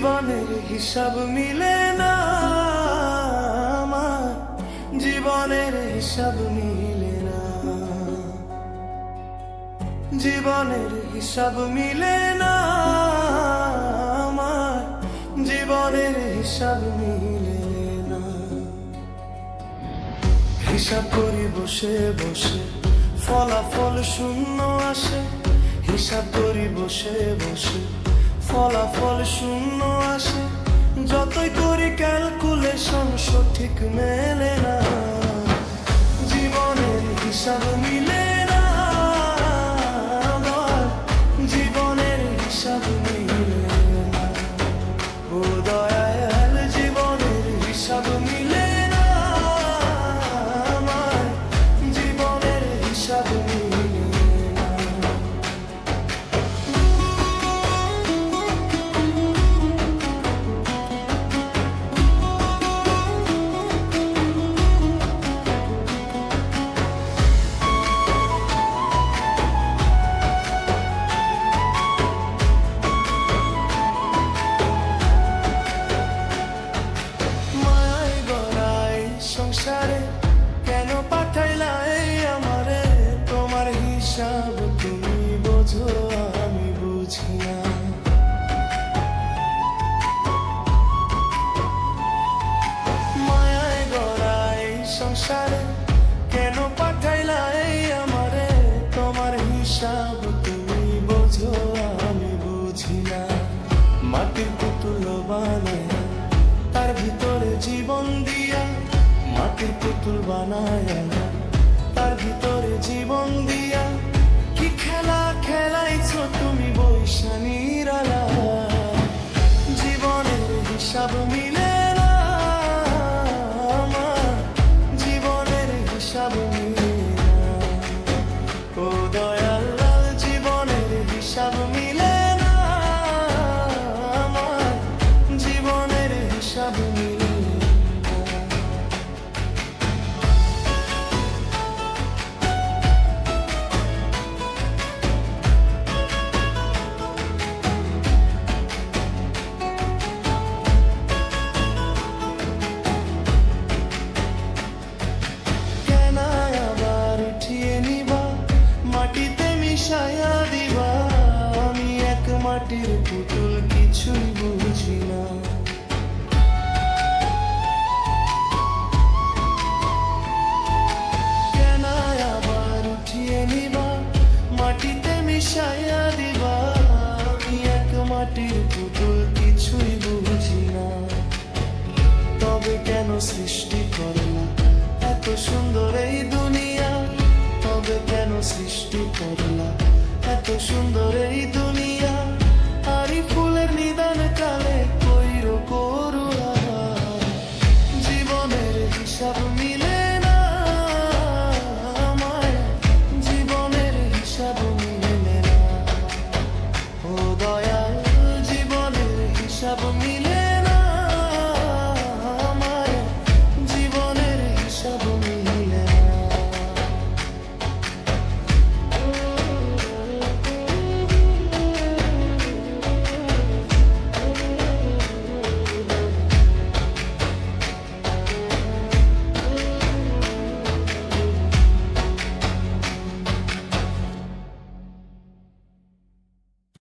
জীবনের হিসাব মিলে না আমার, জীবনের হিসাব মিলে না, জীবনের হিসাব মিলে না আমার, জীবনের হিসাব মিলে না। হিসাব করি বসে বসে ফলাফল শূন্য আসে, হিসাব করি বসে বসে ফলাফল শূন্য আসে, যতই করি ক্যালকুলেশন সঠিক মেলে না, জীবনের হিসাব মিলে না আমার, জীবনের হিসাব মিলে না। ও দয়াল জীবনের হিসাব মিলে না আমার, জীবনের হিসাব মিলে না। সংসারে কেন পাঠাইলাই আমারে, তোমার হিসাব তুমি বোঝো আমি বুঝি না। মায়ায় গড়াই সংসারে কেন পাঠাইলাই আমারে, তোমার হিসাব তুমি বোঝো আমি বুঝি না। মাটির পুতুল বানায় তার ভিতরে জীবন দিয়া, মাটির পুতুল বানায় তার ভিতরে জীবন দিয়া, কি খেলা খেলাইছো তুমি বৈশানীর আলা, জীবনের হিসাব মিলে না আমার, জীবনের হিসাব মিলে না। ও দয়াল জীবনের হিসাব মিলে না আমার, জীবনের হিসাব মিলে না। মাটিতে মিশাইয়া দিবা, আমি এক মাটির পুতুল কিছুই বুঝি না। কেন আবার উঠিয়ে নিবা, মাটিতে মিশাইয়া দিবা, আমি এক মাটির পুতুল কিছুই বুঝি না। তবে কেন সৃষ্টি